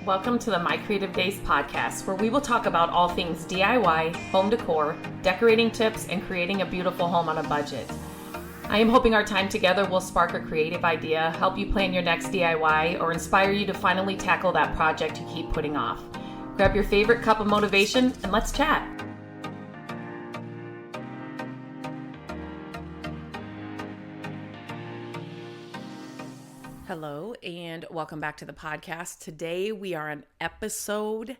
Welcome to the My Creative Days podcast, where we will talk about all things DIY, home decor, decorating tips, and creating a beautiful home on a budget. I am hoping our time together will spark a creative idea, help you plan your next DIY, or inspire you to finally tackle that project you keep putting off. Grab your favorite cup of motivation and let's chat. Hello and welcome back to the podcast. Today we are on episode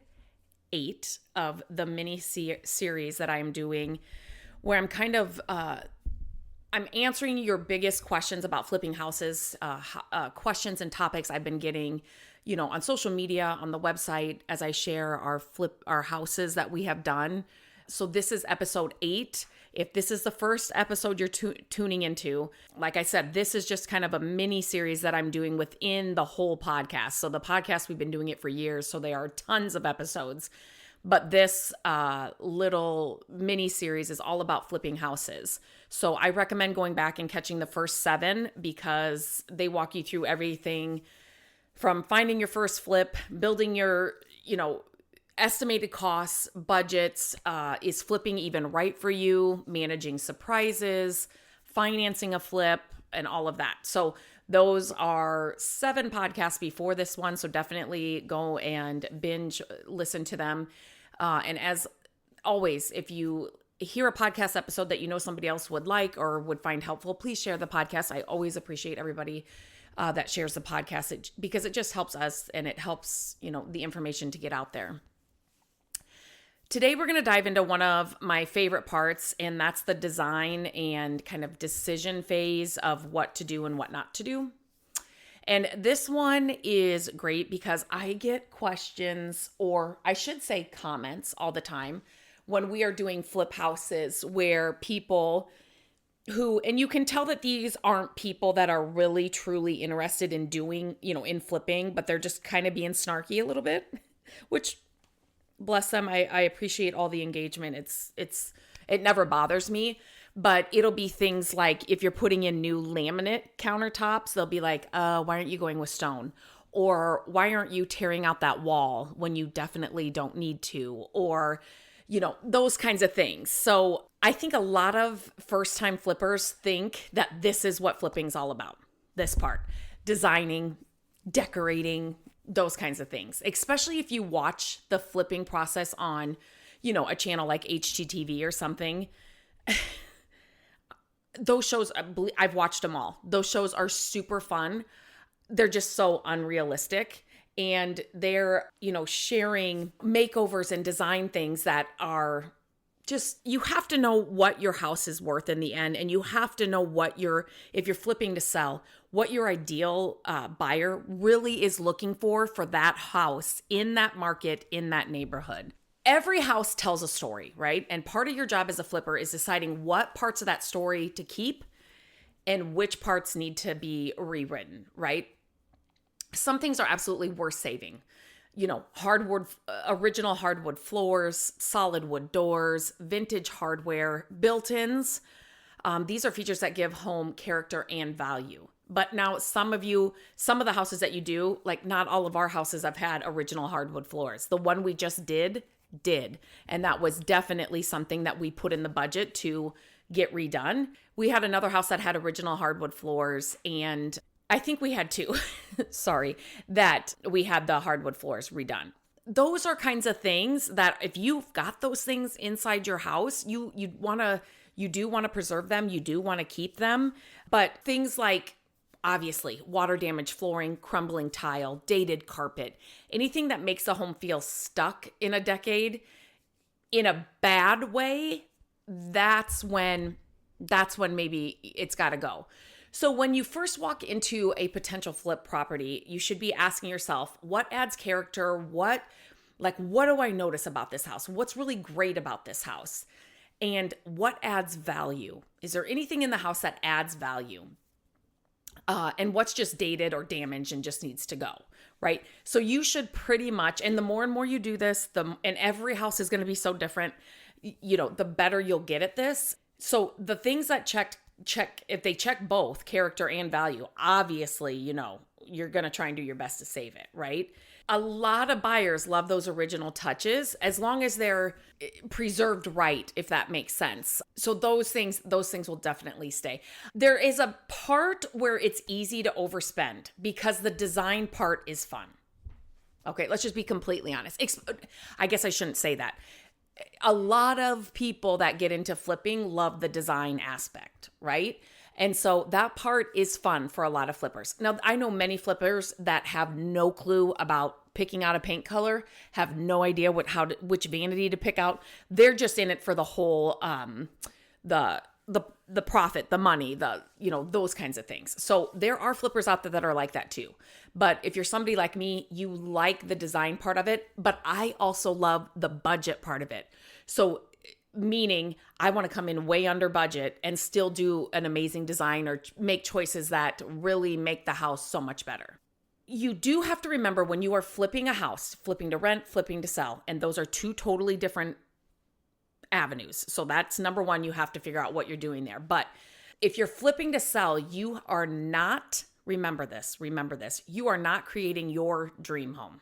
8 of the mini series that I am doing, where I'm kind of I'm answering your biggest questions about flipping houses, questions and topics I've been getting, on social media, on the website, as I share our houses that we have done. So this is episode 8. If this is the first episode you're tuning into, like I said, this is just kind of a mini series that I'm doing within the whole podcast. So the podcast, we've been doing it for years, so there are tons of episodes. But this little mini series is all about flipping houses. So I recommend going back and catching the first 7 because they walk you through everything from finding your first flip, building your, estimated costs, budgets, is flipping even right for you, managing surprises, financing a flip, and all of that. So those are 7 podcasts before this one. So definitely go and binge listen to them. And as always, if you hear a podcast episode that somebody else would like or would find helpful, please share the podcast. I always appreciate everybody that shares the podcast because it just helps us and it helps, the information to get out there. Today, we're going to dive into one of my favorite parts, and that's the design and kind of decision phase of what to do and what not to do. And this one is great because I get questions, or I should say comments, all the time when we are doing flip houses where people who, and you can tell that these aren't people that are really truly interested in doing, in flipping, but they're just kind of being snarky a little bit, which bless them. I appreciate all the engagement. It never bothers me, but it'll be things like if you're putting in new laminate countertops, they'll be like, why aren't you going with stone? Or why aren't you tearing out that wall when you definitely don't need to? Or, those kinds of things. So I think a lot of first-time flippers think that this is what flipping's all about. This part, designing, decorating, those kinds of things, especially if you watch the flipping process on, a channel like HGTV or something. Those shows, I've watched them all. Those shows are super fun. They're just so unrealistic. And they're, sharing makeovers and design things that are just, you have to know what your house is worth in the end. And you have to know if you're flipping to sell, what your ideal buyer really is looking for that house in that market, in that neighborhood. Every house tells a story, right? And part of your job as a flipper is deciding what parts of that story to keep and which parts need to be rewritten, right? Some things are absolutely worth saving. Original hardwood floors, solid wood doors, vintage hardware, built-ins. These are features that give home character and value. But now some of the houses that you do, like not all of our houses have had original hardwood floors. The one we just did. And that was definitely something that we put in the budget to get redone. We had another house that had original hardwood floors, and I think we had 2, that we had the hardwood floors redone. Those are kinds of things that if you've got those things inside your house, you do want to preserve them. You do want to keep them. But things like, obviously, water damaged flooring, crumbling tile, dated carpet, anything that makes a home feel stuck in a decade in a bad way, that's when maybe it's got to go. So when you first walk into a potential flip property, you should be asking yourself, what adds character? What do I notice about this house? What's really great about this house? And what adds value? Is there anything in the house that adds value? And what's just dated or damaged and just needs to go, right? So you should pretty much, and the more you do this, and every house is going to be so different, the better you'll get at this. So the things that check check both character and value, obviously, you're going to try and do your best to save it, right? A lot of buyers love those original touches as long as they're preserved right, if that makes sense. So those things will definitely stay. There is a part where it's easy to overspend because the design part is fun. Okay, let's just be completely honest. I guess I shouldn't say that. A lot of people that get into flipping love the design aspect, right? And so that part is fun for a lot of flippers. Now, I know many flippers that have no clue about picking out a paint color, have no idea which vanity to pick out. They're just in it for the whole the profit, the money, those kinds of things. So there are flippers out there that are like that too. But if you're somebody like me, you like the design part of it, but I also love the budget part of it. So meaning I want to come in way under budget and still do an amazing design or make choices that really make the house so much better. You do have to remember when you are flipping a house, flipping to rent, flipping to sell, and those are two totally different avenues. So that's number one, you have to figure out what you're doing there. But if you're flipping to sell, you are not, remember this, you are not creating your dream home.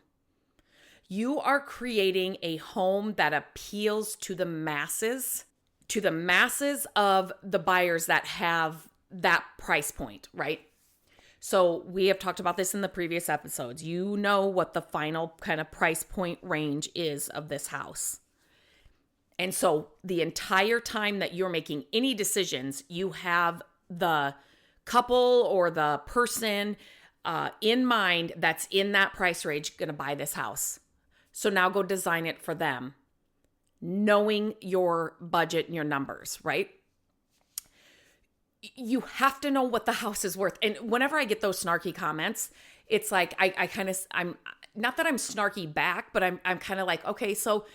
You are creating a home that appeals to the masses of the buyers that have that price point, right? So we have talked about this in the previous episodes. You know what the final kind of price point range is of this house. And so the entire time that you're making any decisions, you have the couple or the person in mind that's in that price range going to buy this house. So now go design it for them, knowing your budget and your numbers, right? You have to know what the house is worth. And whenever I get those snarky comments, it's like I'm not that I'm snarky back, but I'm kind of like, okay, so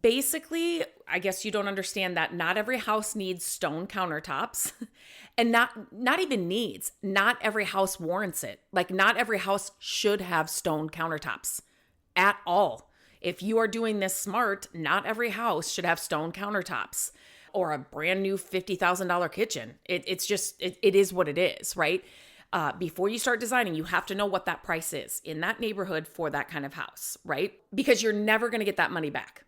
basically, I guess you don't understand that not every house needs stone countertops and not even needs. Not every house warrants it. Like not every house should have stone countertops at all. If you are doing this smart, not every house should have stone countertops or a brand new $50,000 kitchen. It is what it is, right? Before you start designing, you have to know what that price is in that neighborhood for that kind of house, right? Because you're never going to get that money back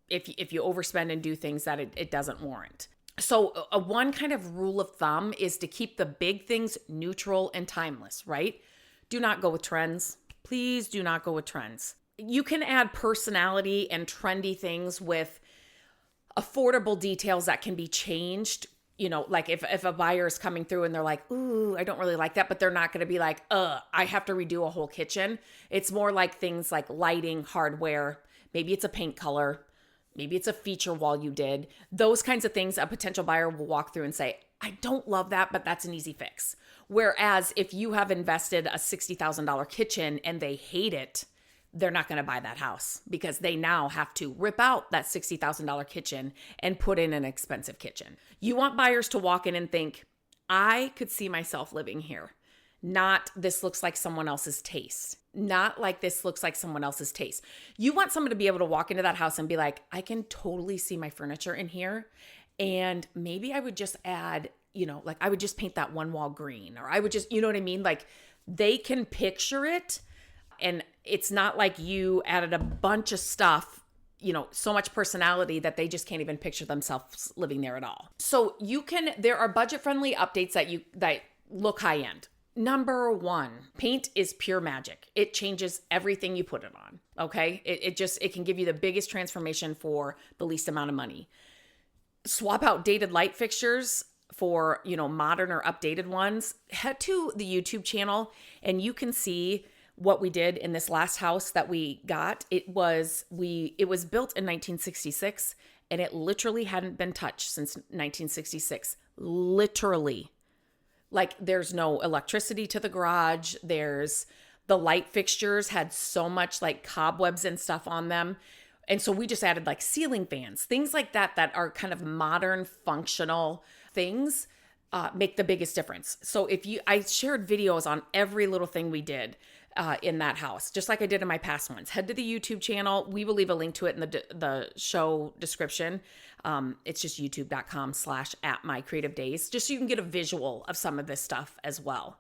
if you overspend and do things that it doesn't warrant. So one kind of rule of thumb is to keep the big things neutral and timeless, right? Do not go with trends. Please do not go with trends. You can add personality and trendy things with affordable details that can be changed. Like if a buyer is coming through and they're like, ooh, I don't really like that, but they're not going to be like, I have to redo a whole kitchen. It's more like things like lighting, hardware, maybe it's a paint color, maybe it's a feature wall you did. Those kinds of things a potential buyer will walk through and say, I don't love that, but that's an easy fix. Whereas if you have invested a $60,000 kitchen and they hate it, they're not going to buy that house because they now have to rip out that $60,000 kitchen and put in an expensive kitchen. You want buyers to walk in and think, I could see myself living here. Not this looks like someone else's taste. Not like this looks like someone else's taste. You want someone to be able to walk into that house and be like, I can totally see my furniture in here. And maybe I would just add, like I would just paint that one wall green, or I would just, you know what I mean? Like they can picture it. And it's not like you added a bunch of stuff, so much personality that they just can't even picture themselves living there at all. So there are budget-friendly updates that look high-end. Number one, paint is pure magic. It changes everything you put it on, okay? It can give you the biggest transformation for the least amount of money. Swap out dated light fixtures for, modern or updated ones. Head to the YouTube channel and you can see what we did in this last house that we got. It was built in 1966 and it literally hadn't been touched since 1966. Literally. Like there's no electricity to the garage. The light fixtures had so much like cobwebs and stuff on them. And so we just added like ceiling fans, things like that are kind of modern functional things make the biggest difference. So I shared videos on every little thing we did. in that house, just like I did in my past ones. Head to the YouTube channel. We will leave a link to it in the show description. It's just youtube.com/@mycreativedays, just so you can get a visual of some of this stuff as well.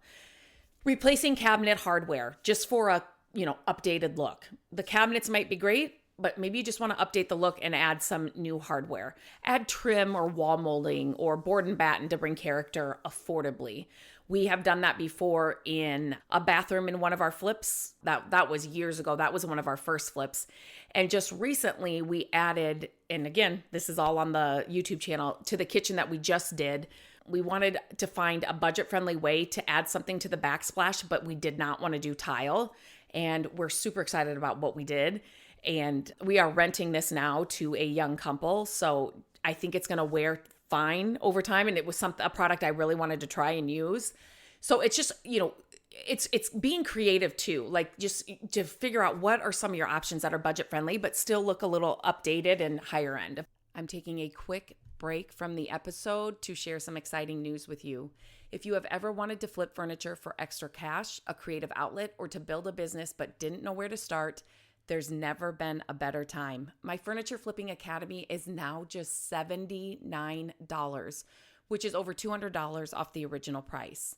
Replacing cabinet hardware just for a, updated look. The cabinets might be great, but maybe you just want to update the look and add some new hardware. Add trim or wall molding or board and batten to bring character affordably. We have done that before in a bathroom in one of our flips. That was years ago. That was one of our first flips. And just recently we added, and again, this is all on the YouTube channel, to the kitchen that we just did. We wanted to find a budget-friendly way to add something to the backsplash, but we did not want to do tile. And we're super excited about what we did. And we are renting this now to a young couple. So I think it's going to wear fine over time. And it was a product I really wanted to try and use. So it's just, it's being creative too. Like just to figure out what are some of your options that are budget friendly, but still look a little updated and higher end. I'm taking a quick break from the episode to share some exciting news with you. If you have ever wanted to flip furniture for extra cash, a creative outlet, or to build a business but didn't know where to start, there's never been a better time. My Furniture Flipping Academy is now just $79, which is over $200 off the original price.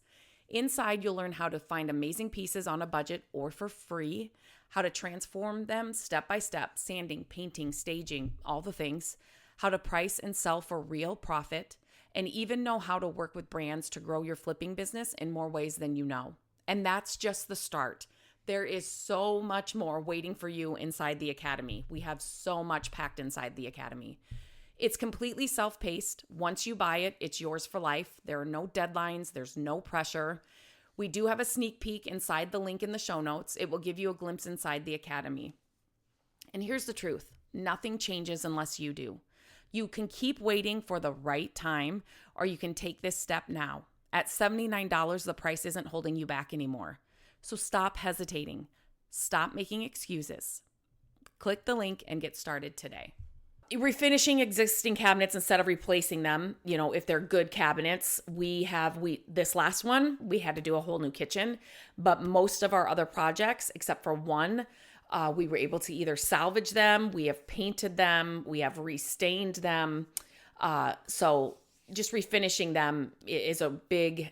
Inside, you'll learn how to find amazing pieces on a budget or for free, how to transform them step by step, sanding, painting, staging, all the things, how to price and sell for real profit, and even know how to work with brands to grow your flipping business in more ways than you know. And that's just the start. There is so much more waiting for you inside the Academy. We have so much packed inside the Academy. It's completely self-paced. Once you buy it, it's yours for life. There are no deadlines. There's no pressure. We do have a sneak peek inside the link in the show notes. It will give you a glimpse inside the Academy. And here's the truth. Nothing changes unless you do. You can keep waiting for the right time, or you can take this step now. At $79, the price isn't holding you back anymore. So stop hesitating. Stop making excuses. Click the link and get started today. Refinishing existing cabinets instead of replacing them, if they're good cabinets, this last one, we had to do a whole new kitchen, but most of our other projects, except for one, we were able to either salvage them, we have painted them, we have restained them. So just refinishing them is a big,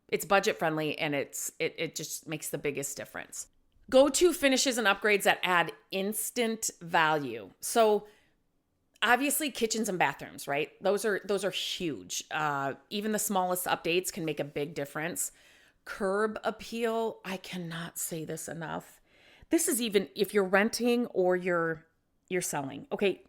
it's budget friendly, and it just makes the biggest difference. Go-to finishes and upgrades that add instant value. So obviously kitchens and bathrooms, right? Those are huge. Even the smallest updates can make a big difference. Curb appeal, I cannot say this enough. This is even if you're renting or you're selling. Okay,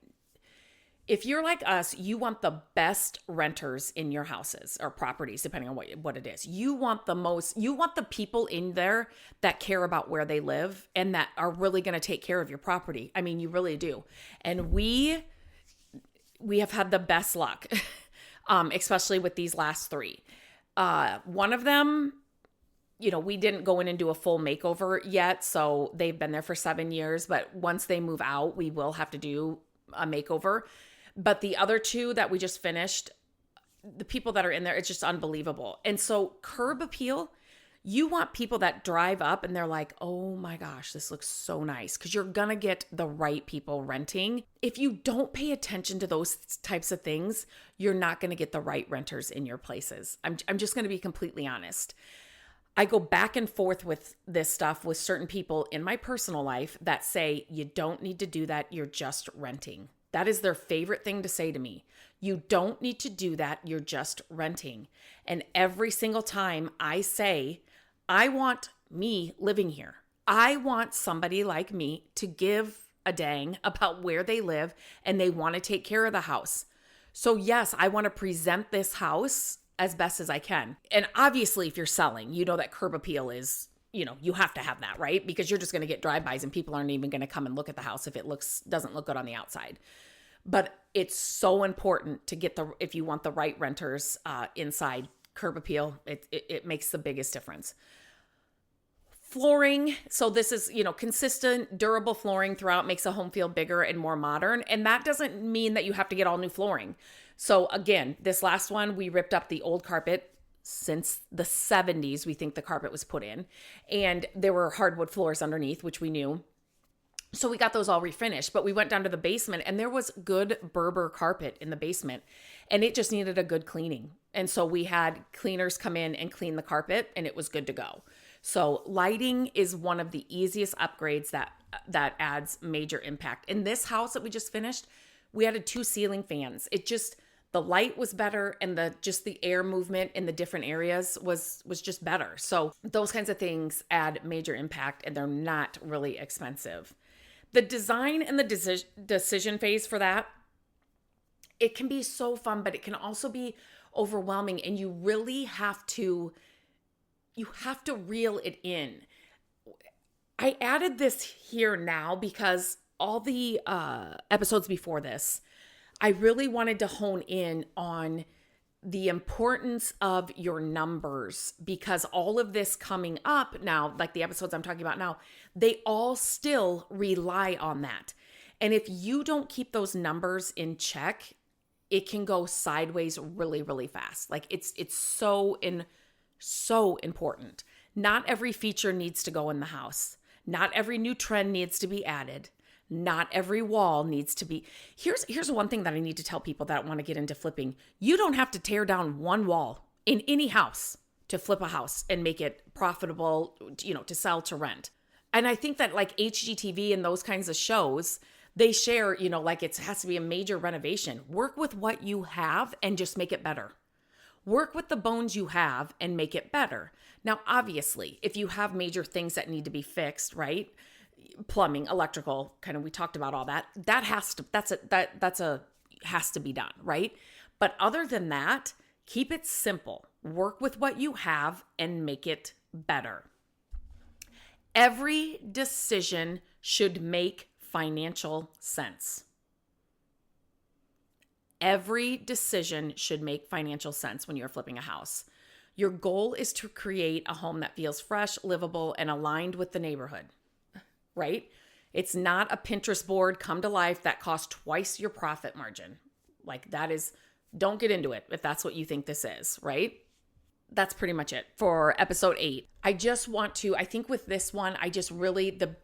if you're like us, you want the best renters in your houses or properties, depending on what it is. You want the people in there that care about where they live and that are really going to take care of your property. I mean, you really do. And we have had the best luck, especially with these last three. One of them, we didn't go in and do a full makeover yet, so they've been there for 7 years, but once they move out, we will have to do a makeover. But the other two that we just finished, the people that are in there, it's just unbelievable. And so curb appeal, you want people that drive up and they're like, oh my gosh, this looks so nice, because you're going to get the right people renting. If you don't pay attention to those types of things, you're not going to get the right renters in your places. I'm just going to be completely honest. I go back and forth with this stuff with certain people in my personal life that say, you don't need to do that. You're just renting. That is their favorite thing to say to me. You don't need to do that. You're just renting. And every single time I say, I want me living here. I want somebody like me to give a dang about where they live and they want to take care of the house. So yes, I want to present this house as best as I can. And obviously, if you're selling, you know that curb appeal is, you have to have that, right? Because you're just going to get drive-bys and people aren't even going to come and look at the house if it doesn't look good on the outside. But it's so important to get if you want the right renters inside, curb appeal, it makes the biggest difference. Flooring. So this is, consistent, durable flooring throughout makes a home feel bigger and more modern. And that doesn't mean that you have to get all new flooring. So again, this last one, we ripped up the old carpet, since the 70s, we think the carpet was put in. And there were hardwood floors underneath, which we knew. So we got those all refinished, but we went down to the basement and there was good Berber carpet in the basement and it just needed a good cleaning. And so we had cleaners come in and clean the carpet and it was good to go. So lighting is one of the easiest upgrades that adds major impact. In this house that we just finished, we added 2 ceiling fans. The light was better and the air movement in the different areas was just better. So those kinds of things add major impact and they're not really expensive. The design and the decision phase for that, it can be so fun, but it can also be overwhelming and you really have to reel it in. I added this here now because all the episodes before this, I really wanted to hone in on the importance of your numbers because all of this coming up now, like the episodes I'm talking about now, they all still rely on that. And if you don't keep those numbers in check, it can go sideways really, really fast. Like it's so important. Not every feature needs to go in the house. Not every new trend needs to be added. Not every wall needs to be. Here's one thing that I need to tell people that want to get into flipping. You don't have to tear down one wall in any house to flip a house and make it profitable, to sell, to rent. And I think that like HGTV and those kinds of shows, they share, like it has to be a major renovation. Work with what you have and just make it better. Work with the bones you have and make it better. Now, obviously, if you have major things that need to be fixed, right? Plumbing, electrical, we talked about all that. Has to be done, right? But other than that, keep it simple. Work with what you have and make it better. Every decision should make financial sense. Every decision should make financial sense when you're flipping a house. Your goal is to create a home that feels fresh, livable, and aligned with the neighborhood. Right? It's not a Pinterest board come to life that costs twice your profit margin. Like don't get into it if that's what you think this is, right? That's pretty much it for episode 8. I think with this one, the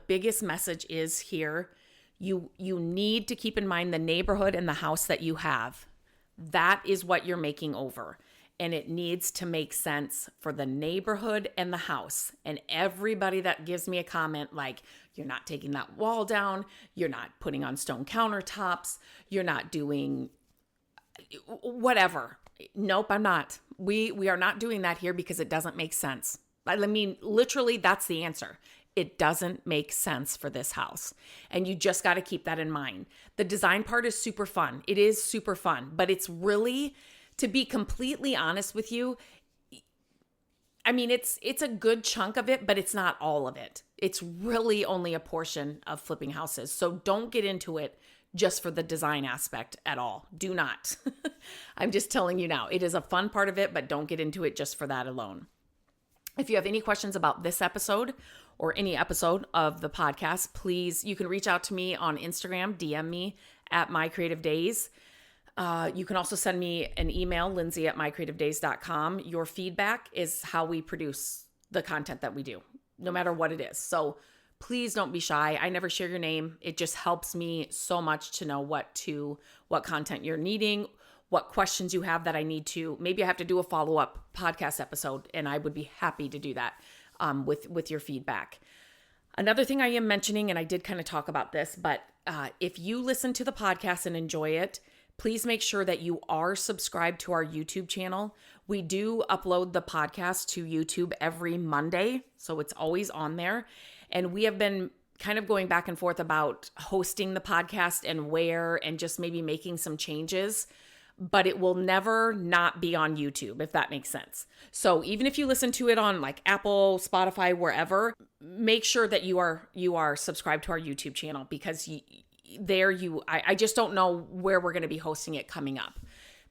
biggest message is here. You need to keep in mind the neighborhood and the house that you have. That is what you're making over. And it needs to make sense for the neighborhood and the house. And everybody that gives me a comment like, you're not taking that wall down, you're not putting on stone countertops, you're not doing whatever. Nope, I'm not. We are not doing that here because it doesn't make sense. I mean, literally, that's the answer. It doesn't make sense for this house. And you just got to keep that in mind. The design part is super fun. It is super fun, but it's really... To be completely honest with you, I mean, it's a good chunk of it, but it's not all of it. It's really only a portion of flipping houses. So don't get into it just for the design aspect at all. Do not. I'm just telling you now, it is a fun part of it, but don't get into it just for that alone. If you have any questions about this episode or any episode of the podcast, please, you can reach out to me on Instagram, DM me at mycreativedays. You can also send me an email, lindsay@mycreativedays.com. Your feedback is how we produce the content that we do, no matter what it is. So please don't be shy. I never share your name. It just helps me so much to know what content you're needing, what questions you have that I need to. Maybe I have to do a follow-up podcast episode, and I would be happy to do that with your feedback. Another thing I am mentioning, and I did kind of talk about this, but if you listen to the podcast and enjoy it, please make sure that you are subscribed to our YouTube channel. We do upload the podcast to YouTube every Monday, so it's always on there. And we have been kind of going back and forth about hosting the podcast and where, and just maybe making some changes, but it will never not be on YouTube, if that makes sense. So even if you listen to it on like Apple, Spotify, wherever, make sure that you are subscribed to our YouTube channel, because I just don't know where we're going to be hosting it coming up,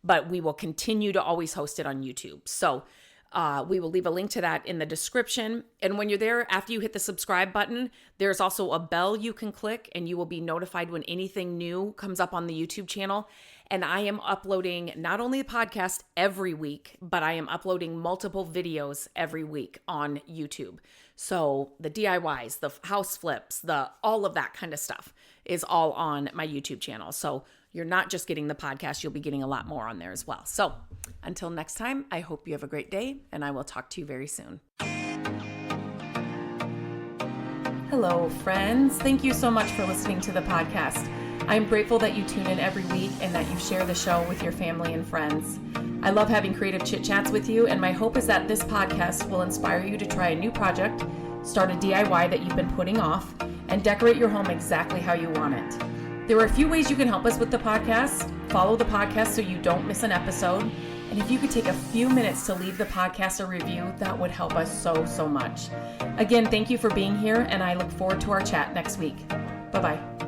but we will continue to always host it on YouTube. So We will leave a link to that in the description. And when you're there, after you hit the subscribe button, there's also a bell you can click and you will be notified when anything new comes up on the YouTube channel. And I am uploading not only the podcast every week, but I am uploading multiple videos every week on YouTube. So the DIYs, the house flips, all of that kind of stuff is all on my YouTube channel. So you're not just getting the podcast, you'll be getting a lot more on there as well. So until next time, I hope you have a great day, and I will talk to you very soon. Hello, friends. Thank you so much for listening to the podcast. I'm grateful that you tune in every week and that you share the show with your family and friends. I love having creative chit chats with you, and my hope is that this podcast will inspire you to try a new project, start a DIY that you've been putting off, and decorate your home exactly how you want it. There are a few ways you can help us with the podcast. Follow the podcast so you don't miss an episode. And if you could take a few minutes to leave the podcast a review, that would help us so much. Again, thank you for being here, and I look forward to our chat next week. Bye-bye.